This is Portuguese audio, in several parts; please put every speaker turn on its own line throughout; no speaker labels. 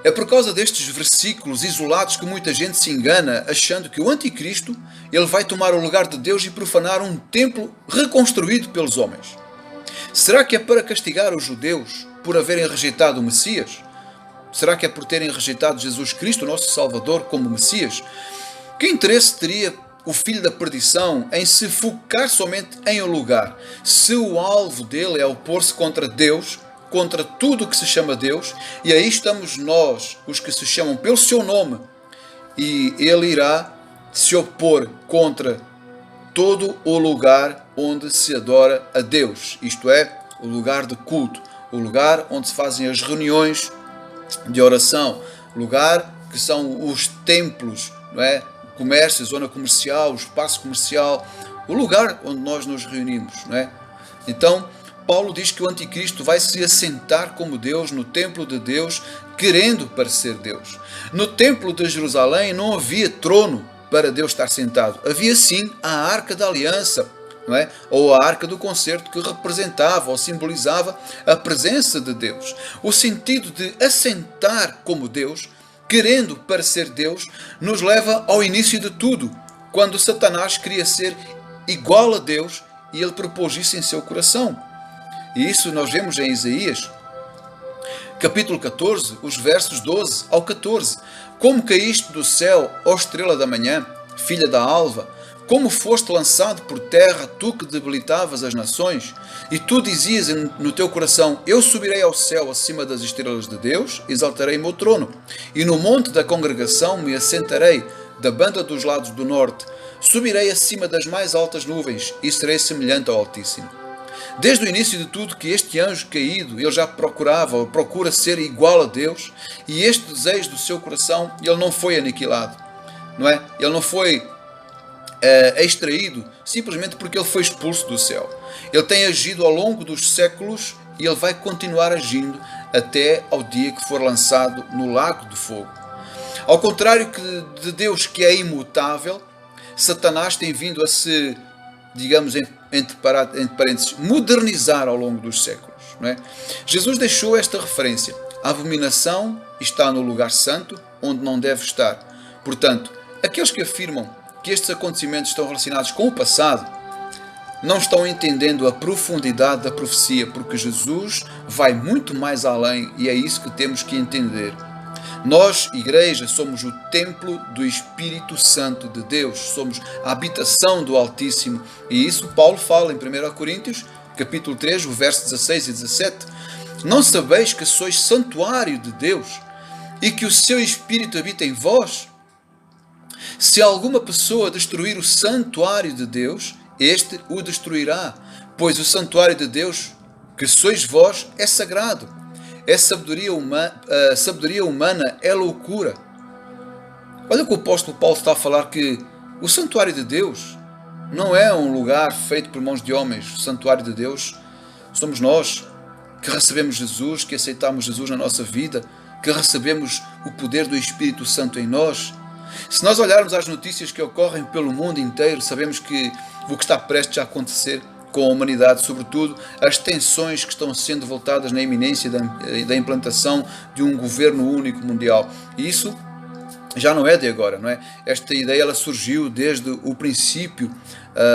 É por causa destes versículos isolados que muita gente se engana, achando que o anticristo ele vai tomar o lugar de Deus e profanar um templo reconstruído pelos homens. Será que é para castigar os judeus por haverem rejeitado o Messias? Será que é por terem rejeitado Jesus Cristo, nosso Salvador, como Messias? Que interesse teria o filho da perdição em se focar somente em um lugar, se o alvo dele é opor-se contra Deus, contra tudo o que se chama Deus, e aí estamos nós, os que se chamam pelo seu nome, e ele irá se opor contra todo o lugar onde se adora a Deus, isto é, o lugar de culto, o lugar onde se fazem as reuniões de oração, lugar que são os templos, não é? O comércio, a zona comercial, o espaço comercial, o lugar onde nós nos reunimos, não é? Então, Paulo diz que o anticristo vai se assentar como Deus no templo de Deus, querendo parecer Deus. No templo de Jerusalém não havia trono para Deus estar sentado. Havia sim a Arca da Aliança, não é? Ou a Arca do Concerto, que representava ou simbolizava a presença de Deus. O sentido de assentar como Deus, querendo parecer Deus, nos leva ao início de tudo, quando Satanás queria ser igual a Deus e ele propôs isso em seu coração. E isso nós vemos em Isaías, capítulo 14, os versos 12 ao 14. Como caíste do céu, ó estrela da manhã, filha da alva, como foste lançado por terra, tu que debilitavas as nações, e tu dizias no teu coração, eu subirei ao céu acima das estrelas de Deus, exaltarei o meu trono, e no monte da congregação me assentarei, da banda dos lados do norte, subirei acima das mais altas nuvens, e serei semelhante ao Altíssimo. Desde o início de tudo que este anjo caído, ele já procurava ou procura ser igual a Deus, e este desejo do seu coração, ele não foi aniquilado, não é? Ele não foi extraído simplesmente porque ele foi expulso do céu. Ele tem agido ao longo dos séculos e ele vai continuar agindo até ao dia que for lançado no lago de fogo. Ao contrário de Deus, que é imutável, Satanás tem vindo a se, digamos, entre parênteses, modernizar ao longo dos séculos, não é? Jesus deixou esta referência. A abominação está no lugar santo, onde não deve estar. Portanto, aqueles que afirmam que estes acontecimentos estão relacionados com o passado, não estão entendendo a profundidade da profecia, porque Jesus vai muito mais além e é isso que temos que entender. Nós, igreja, somos o templo do Espírito Santo de Deus, somos a habitação do Altíssimo, e isso Paulo fala em 1 Coríntios, capítulo 3, o verso 16 e 17. Não sabeis que sois santuário de Deus e que o seu Espírito habita em vós? Se alguma pessoa destruir o santuário de Deus, este o destruirá, pois o santuário de Deus, que sois vós, é sagrado. A sabedoria humana é loucura. Olha o que o apóstolo Paulo está a falar, que o santuário de Deus não é um lugar feito por mãos de homens. O santuário de Deus somos nós, que recebemos Jesus, que aceitamos Jesus na nossa vida, que recebemos o poder do Espírito Santo em nós. Se nós olharmos às notícias que ocorrem pelo mundo inteiro, sabemos que o que está prestes a acontecer com a humanidade, sobretudo as tensões que estão sendo voltadas na iminência da implantação de um governo único mundial. E isso já não é de agora, não é? Esta ideia ela surgiu desde o princípio,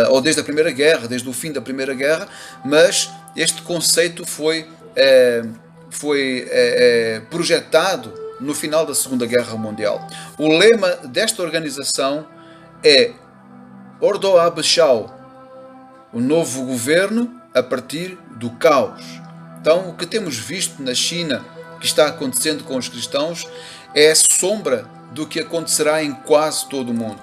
ou desde a Primeira Guerra, desde o fim da Primeira Guerra, mas este conceito foi projetado no final da Segunda Guerra Mundial. O lema desta organização é Ordo Abishal, o novo governo a partir do caos. Então, o que temos visto na China, que está acontecendo com os cristãos, é sombra do que acontecerá em quase todo o mundo.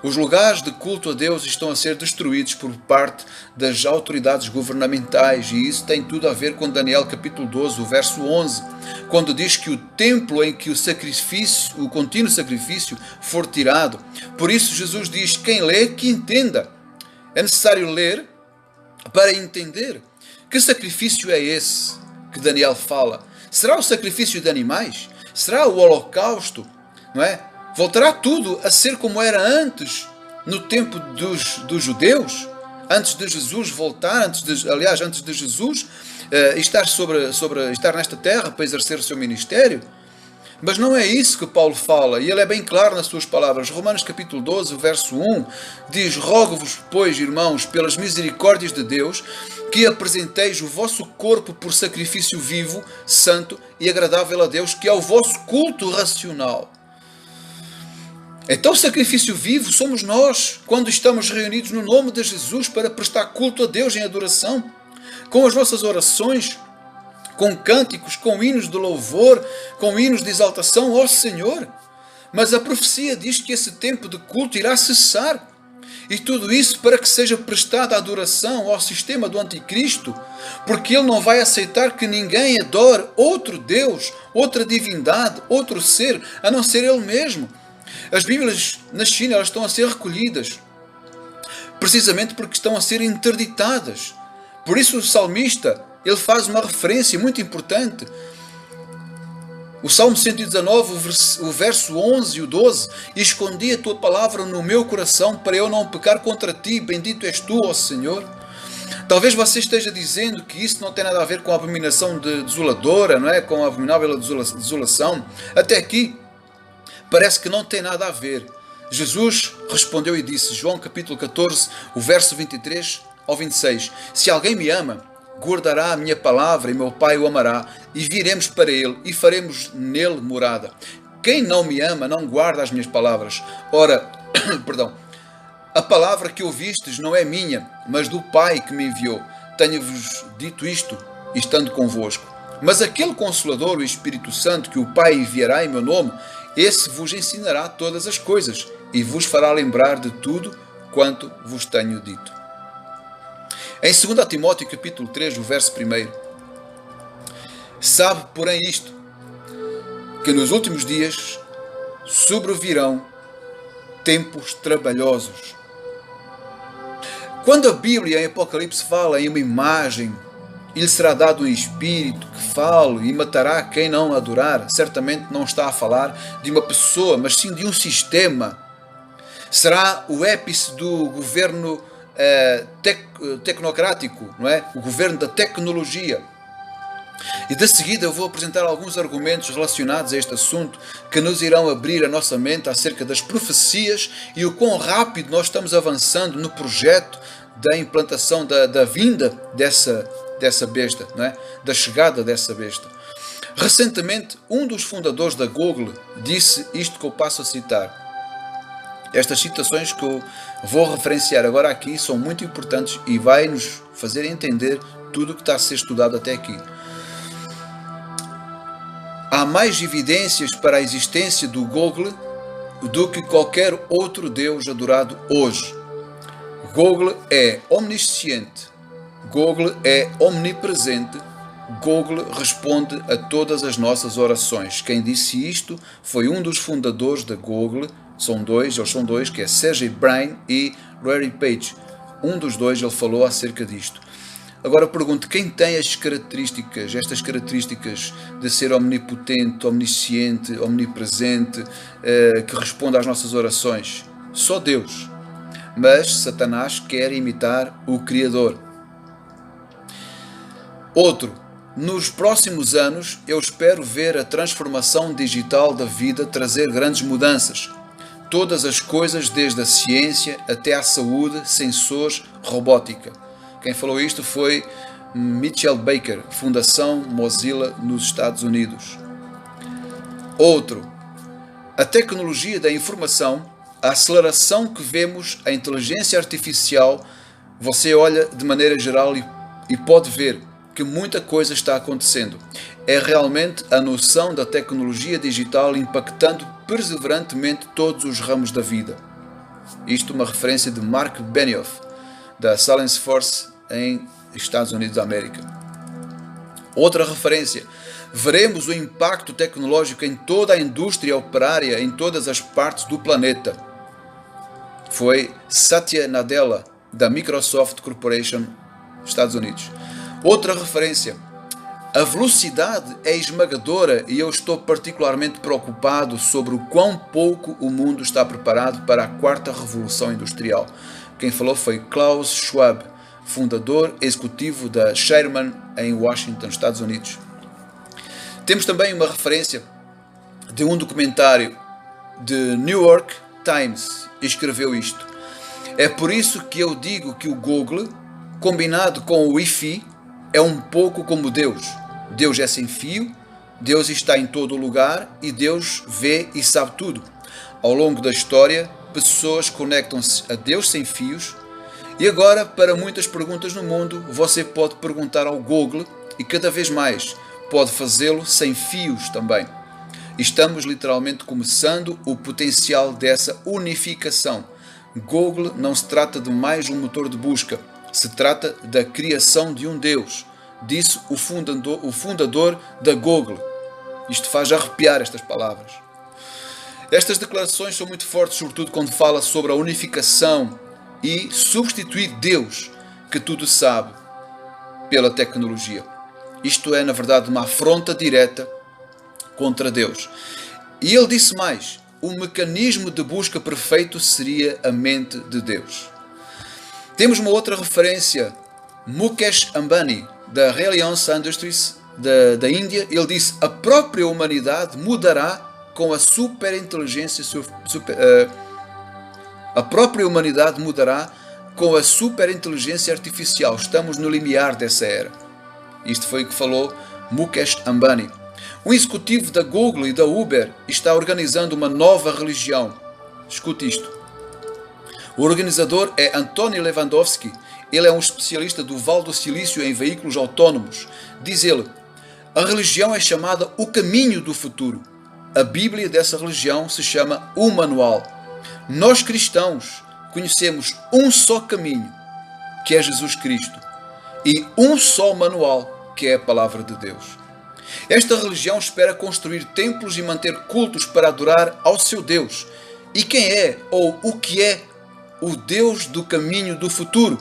Os lugares de culto a Deus estão a ser destruídos por parte das autoridades governamentais, e isso tem tudo a ver com Daniel capítulo 12, o verso 11, quando diz que o templo em que o contínuo sacrifício for tirado. Por isso Jesus diz, quem lê, que entenda. É necessário ler para entender. Que sacrifício é esse que Daniel fala? Será o sacrifício de animais? Será o holocausto? Não é? Voltará tudo a ser como era antes, no tempo dos judeus? Antes de Jesus voltar, antes de Jesus estar nesta terra para exercer o seu ministério? Mas não é isso que Paulo fala, e ele é bem claro nas suas palavras. Romanos capítulo 12, verso 1, diz: rogo-vos, pois, irmãos, pelas misericórdias de Deus, que apresenteis o vosso corpo por sacrifício vivo, santo e agradável a Deus, que é o vosso culto racional. Então o sacrifício vivo somos nós, quando estamos reunidos no nome de Jesus para prestar culto a Deus em adoração, com as nossas orações, com cânticos, com hinos de louvor, com hinos de exaltação ao Senhor. Mas a profecia diz que esse tempo de culto irá cessar. E tudo isso para que seja prestada adoração ao sistema do anticristo, porque ele não vai aceitar que ninguém adore outro Deus, outra divindade, outro ser, a não ser ele mesmo. As Bíblias na China elas estão a ser recolhidas, precisamente porque estão a ser interditadas. Por isso o salmista ele faz uma referência muito importante. O Salmo 119, o verso 11 e o 12: escondi a tua palavra no meu coração para eu não pecar contra ti, bendito és tu, ó Senhor. Talvez você esteja dizendo que isso não tem nada a ver com a abominação desoladora, não é? Com a abominável desolação. Até aqui parece que não tem nada a ver. Jesus respondeu e disse, João capítulo 14, o verso 23 ao 26: se alguém me ama, guardará a minha palavra e meu Pai o amará, e viremos para ele e faremos nele morada. Quem não me ama não guarda as minhas palavras. Ora, perdão, a palavra que ouvistes não é minha, mas do Pai que me enviou. Tenho-vos dito isto, estando convosco. Mas aquele Consolador, o Espírito Santo, que o Pai enviará em meu nome, esse vos ensinará todas as coisas e vos fará lembrar de tudo quanto vos tenho dito. Em 2 Timóteo capítulo 3, o verso 1: sabe, porém, isto, que nos últimos dias sobrevirão tempos trabalhosos. Quando a Bíblia em Apocalipse fala em uma imagem, e lhe será dado um espírito que fale e matará quem não adorar, certamente não está a falar de uma pessoa, mas sim de um sistema. Será o épice do governo tecnocrático, não é? O governo da tecnologia. E de seguida eu vou apresentar alguns argumentos relacionados a este assunto que nos irão abrir a nossa mente acerca das profecias e o quão rápido nós estamos avançando no projeto da implantação da vinda dessa besta, não é? Da chegada dessa besta. Recentemente, um dos fundadores da Google disse isto que eu passo a citar. Estas citações que eu vou referenciar agora aqui são muito importantes e vai nos fazer entender tudo o que está a ser estudado até aqui. Há mais evidências para a existência do Google do que qualquer outro Deus adorado hoje. Google é omnisciente, Google é omnipresente, Google responde a todas as nossas orações. Quem disse isto foi um dos fundadores da Google. Eles são dois, que é Sergey Brin e Larry Page. Um dos dois ele falou acerca disto. Agora pergunto, quem tem estas características de ser omnipotente, omnisciente, omnipresente, que responde às nossas orações? Só Deus. Mas Satanás quer imitar o Criador. Outro, nos próximos anos eu espero ver a transformação digital da vida trazer grandes mudanças. Todas as coisas, desde a ciência até à saúde, sensores, robótica. Quem falou isto foi Mitchell Baker, Fundação Mozilla nos Estados Unidos. Outro, a tecnologia da informação, a aceleração que vemos, a inteligência artificial, você olha de maneira geral e pode ver que muita coisa está acontecendo. É realmente a noção da tecnologia digital impactando perseverantemente todos os ramos da vida. Isto é uma referência de Mark Benioff, da Salesforce em Estados Unidos da América. Outra referência, veremos o impacto tecnológico em toda a indústria operária em todas as partes do planeta. Foi Satya Nadella, da Microsoft Corporation, Estados Unidos. Outra referência, a velocidade é esmagadora e eu estou particularmente preocupado sobre o quão pouco o mundo está preparado para a quarta revolução industrial. Quem falou foi Klaus Schwab, fundador executivo da Sherman em Washington, Estados Unidos. Temos também uma referência de um documentário de New York Times escreveu isto: é por isso que eu digo que o Google, combinado com o Wi-Fi, é um pouco como Deus. Deus é sem fio, Deus está em todo lugar e Deus vê e sabe tudo. Ao longo da história, pessoas conectam-se a Deus sem fios, e agora, para muitas perguntas no mundo, você pode perguntar ao Google e cada vez mais pode fazê-lo sem fios também. Estamos literalmente começando o potencial dessa unificação. Google não se trata de mais um motor de busca, se trata da criação de um Deus, disse o fundador da Google. Isto faz arrepiar estas palavras. Estas declarações são muito fortes, sobretudo quando fala sobre a unificação e substituir Deus, que tudo sabe, pela tecnologia. Isto é, na verdade, uma afronta direta contra Deus. E ele disse mais: o mecanismo de busca perfeito seria a mente de Deus. Temos uma outra referência, Mukesh Ambani, da Reliance Industries da Índia. Ele disse: a própria humanidade mudará com a superinteligência A própria humanidade mudará com a superinteligência artificial. Estamos no limiar dessa era. Isto foi o que falou Mukesh Ambani. Um executivo da Google e da Uber está organizando uma nova religião. Escute isto. O organizador é Anthony Lewandowski. Ele é um especialista do Vale do Silício em veículos autónomos. Diz ele: a religião é chamada o caminho do futuro. A Bíblia dessa religião se chama o Manual. Nós cristãos conhecemos um só caminho, que é Jesus Cristo, e um só manual, que é a Palavra de Deus. Esta religião espera construir templos e manter cultos para adorar ao seu Deus. E quem é, ou o que é, o Deus do caminho do futuro?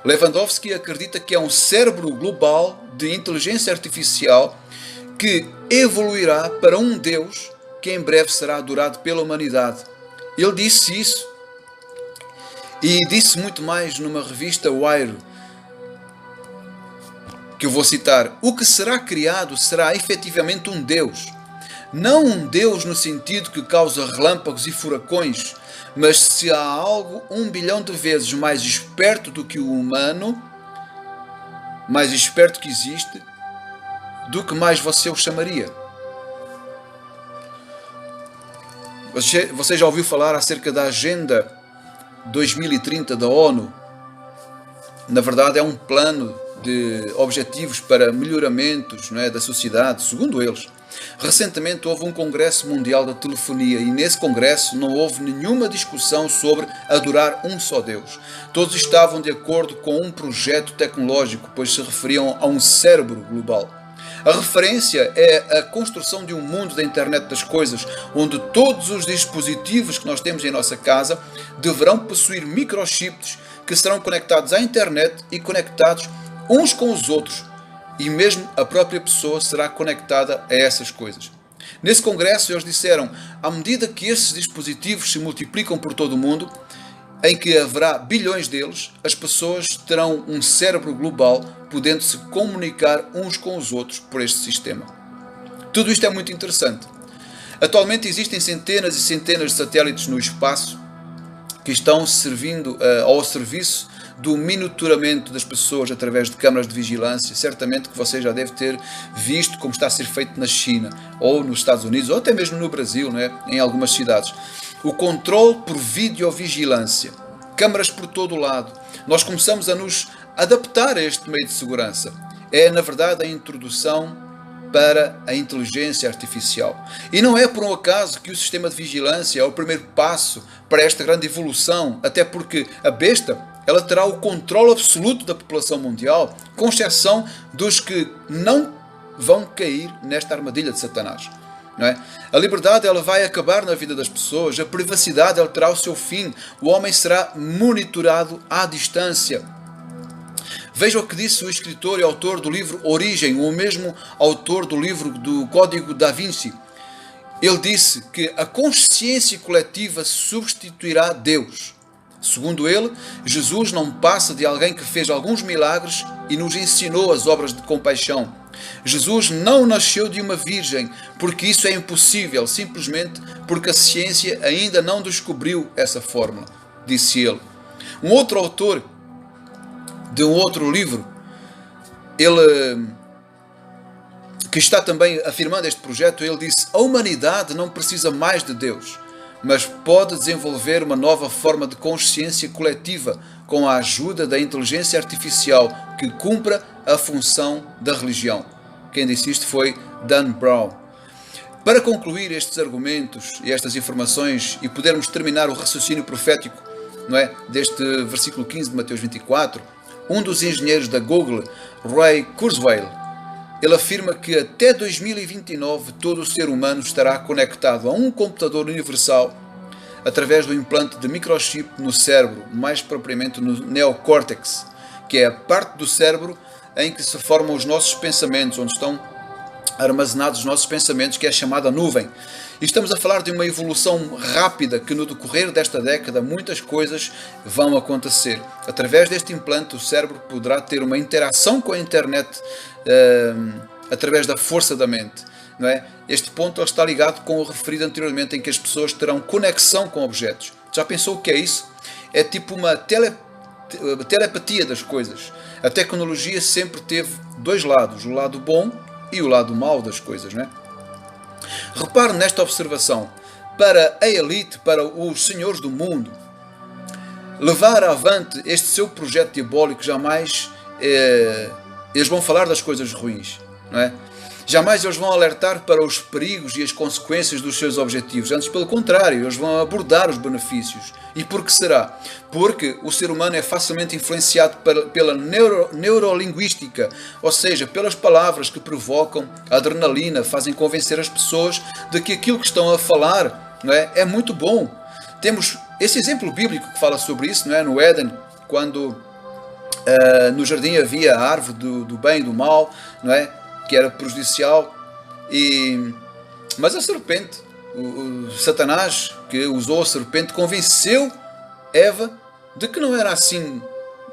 Lewandowski acredita que é um cérebro global de inteligência artificial que evoluirá para um Deus que em breve será adorado pela humanidade. Ele disse isso e disse muito mais numa revista Wired, que eu vou citar: o que será criado será efetivamente um Deus. Não um Deus no sentido que causa relâmpagos e furacões, mas se há algo 1 bilhão de vezes mais esperto do que o humano, mais esperto que existe, do que mais você o chamaria? Você já ouviu falar acerca da Agenda 2030 da ONU? Na verdade, é um plano de objetivos para melhoramentos, não é, da sociedade, segundo eles. Recentemente houve um Congresso Mundial da Telefonia e nesse congresso não houve nenhuma discussão sobre adorar um só Deus. Todos estavam de acordo com um projeto tecnológico, pois se referiam a um cérebro global. A referência é a construção de um mundo da internet das coisas, onde todos os dispositivos que nós temos em nossa casa deverão possuir microchips que serão conectados à internet e conectados uns com os outros, e mesmo a própria pessoa será conectada a essas coisas. Nesse congresso eles disseram: à medida que esses dispositivos se multiplicam por todo o mundo, em que haverá bilhões deles, as pessoas terão um cérebro global, podendo se comunicar uns com os outros por este sistema. Tudo isto é muito interessante. Atualmente existem centenas e centenas de satélites no espaço que estão servindo ao serviço do monitoramento das pessoas através de câmaras de vigilância. Certamente que você já deve ter visto como está a ser feito na China, ou nos Estados Unidos, ou até mesmo no Brasil, não é? Em algumas cidades. O controle por videovigilância, câmaras por todo o lado. Nós começamos a nos adaptar a este meio de segurança. É, na verdade, a introdução para a inteligência artificial. E não é por um acaso que o sistema de vigilância é o primeiro passo para esta grande evolução, até porque a besta, ela terá o controle absoluto da população mundial, com exceção dos que não vão cair nesta armadilha de Satanás. Não é? A liberdade, ela vai acabar na vida das pessoas, a privacidade, ela terá o seu fim, o homem será monitorado à distância. Veja o que disse o escritor e autor do livro Origem, o mesmo autor do livro do Código da Vinci. Ele disse que a consciência coletiva substituirá Deus. Segundo ele, Jesus não passa de alguém que fez alguns milagres e nos ensinou as obras de compaixão. Jesus não nasceu de uma virgem, porque isso é impossível, simplesmente porque a ciência ainda não descobriu essa fórmula, disse ele. Um outro autor de um outro livro, ele que está também afirmando este projeto, ele disse: a humanidade não precisa mais de Deus, mas pode desenvolver uma nova forma de consciência coletiva com a ajuda da inteligência artificial que cumpra a função da religião. Quem disse isto foi Dan Brown. Para concluir estes argumentos e estas informações e podermos terminar o raciocínio profético, não é, deste versículo 15 de Mateus 24, um dos engenheiros da Google, Ray Kurzweil, ele afirma que até 2029 todo o ser humano estará conectado a um computador universal através do implante de microchip no cérebro, mais propriamente no neocórtex, que é a parte do cérebro em que se formam os nossos pensamentos, onde estão armazenados os nossos pensamentos, que é a chamada nuvem. E estamos a falar de uma evolução rápida, que no decorrer desta década muitas coisas vão acontecer. Através deste implante o cérebro poderá ter uma interação com a internet através da força da mente. Não é? Este ponto está ligado com o referido anteriormente, em que as pessoas terão conexão com objetos. Já pensou o que é isso? É tipo uma telepatia das coisas. A tecnologia sempre teve dois lados, o lado bom e o lado mau das coisas, não é? Repare nesta observação. Para a elite, para os senhores do mundo, levar avante este seu projeto diabólico, jamais eles vão falar das coisas ruins, não é? Jamais eles vão alertar para os perigos e as consequências dos seus objetivos. Antes, pelo contrário, eles vão abordar os benefícios. E por que será? Porque o ser humano é facilmente influenciado pela neurolinguística, ou seja, pelas palavras que provocam adrenalina, fazem convencer as pessoas de que aquilo que estão a falar, não é muito bom. Temos esse exemplo bíblico que fala sobre isso, não é? No Éden, quando no jardim havia a árvore do bem e do mal, não é? Que era prejudicial, mas a serpente, o Satanás, que usou a serpente, convenceu Eva de que não era assim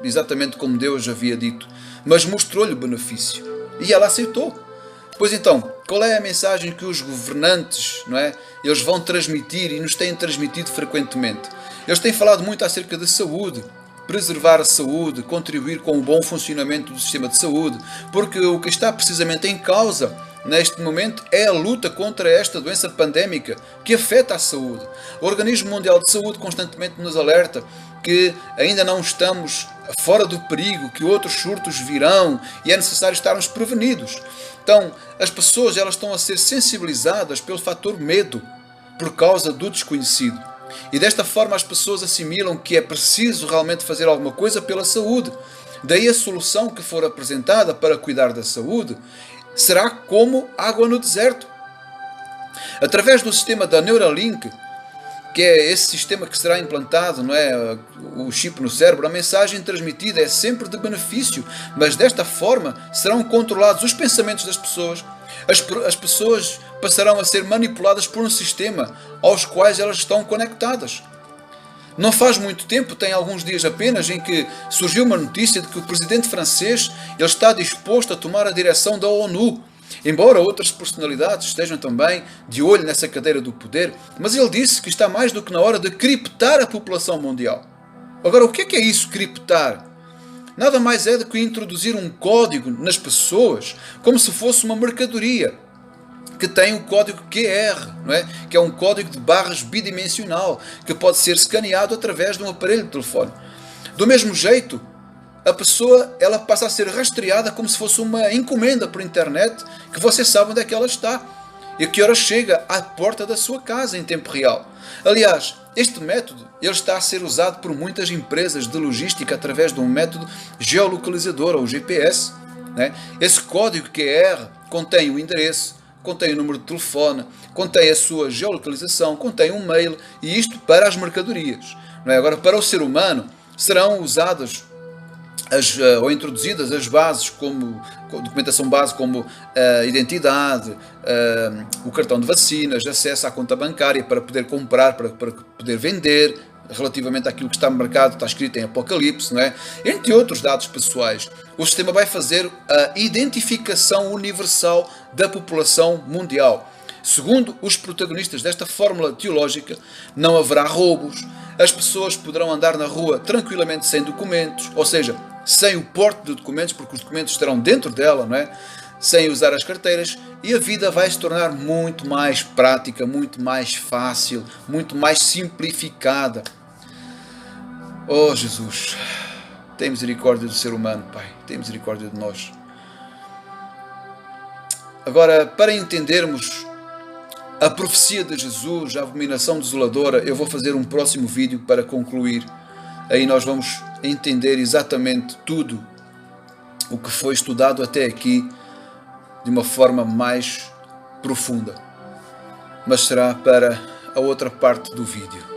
exatamente como Deus havia dito, mas mostrou-lhe o benefício e ela aceitou. Pois então, qual é a mensagem que os governantes, não é, eles vão transmitir e nos têm transmitido frequentemente? Eles têm falado muito acerca de saúde, preservar a saúde, contribuir com o bom funcionamento do sistema de saúde, porque o que está precisamente em causa neste momento é a luta contra esta doença pandémica que afeta a saúde. O Organismo Mundial de Saúde constantemente nos alerta que ainda não estamos fora do perigo, que outros surtos virão e é necessário estarmos prevenidos. Então, as pessoas elas estão a ser sensibilizadas pelo fator medo, por causa do desconhecido. E desta forma as pessoas assimilam que é preciso realmente fazer alguma coisa pela saúde. Daí a solução que for apresentada para cuidar da saúde será como água no deserto. Através do sistema da Neuralink, que é esse sistema que será implantado, não é, o chip no cérebro, a mensagem transmitida é sempre de benefício, mas desta forma serão controlados os pensamentos das pessoas. As pessoas passarão a ser manipuladas por um sistema aos quais elas estão conectadas. Não faz muito tempo, tem alguns dias apenas, em que surgiu uma notícia de que o presidente francês ele está disposto a tomar a direção da ONU, embora outras personalidades estejam também de olho nessa cadeira do poder, mas ele disse que está mais do que na hora de criptar a população mundial. Agora, o que é isso, criptar? Nada mais é do que introduzir um código nas pessoas, como se fosse uma mercadoria, que tem o código QR, não é? Que é um código de barras bidimensional, que pode ser escaneado através de um aparelho de telefone. Do mesmo jeito, a pessoa ela passa a ser rastreada como se fosse uma encomenda por internet, que você sabe onde é que ela está e a que hora chega à porta da sua casa em tempo real. Aliás, este método ele está a ser usado por muitas empresas de logística através de um método geolocalizador, ou GPS. Né? Esse código QR contém o endereço, contém o número de telefone, contém a sua geolocalização, contém um mail, e isto para as mercadorias. Não é? Agora, para o ser humano, serão usadas ou introduzidas as bases, como documentação base, como a identidade, o cartão de vacinas, acesso à conta bancária para poder comprar, para poder vender, relativamente àquilo que está marcado, está escrito em Apocalipse, não é? Entre outros dados pessoais. O sistema vai fazer a identificação universal da população mundial. Segundo os protagonistas desta fórmula teológica, não haverá roubos, as pessoas poderão andar na rua tranquilamente sem documentos, ou seja, sem o porte de documentos, porque os documentos estarão dentro dela, não é? Sem usar as carteiras, e a vida vai se tornar muito mais prática, muito mais fácil, muito mais simplificada. Oh Jesus, tem misericórdia do ser humano, Pai, tem misericórdia de nós. Agora, para entendermos a profecia de Jesus, a abominação desoladora, eu vou fazer um próximo vídeo para concluir. Aí nós vamos entender exatamente tudo o que foi estudado até aqui de uma forma mais profunda. Mas será para a outra parte do vídeo.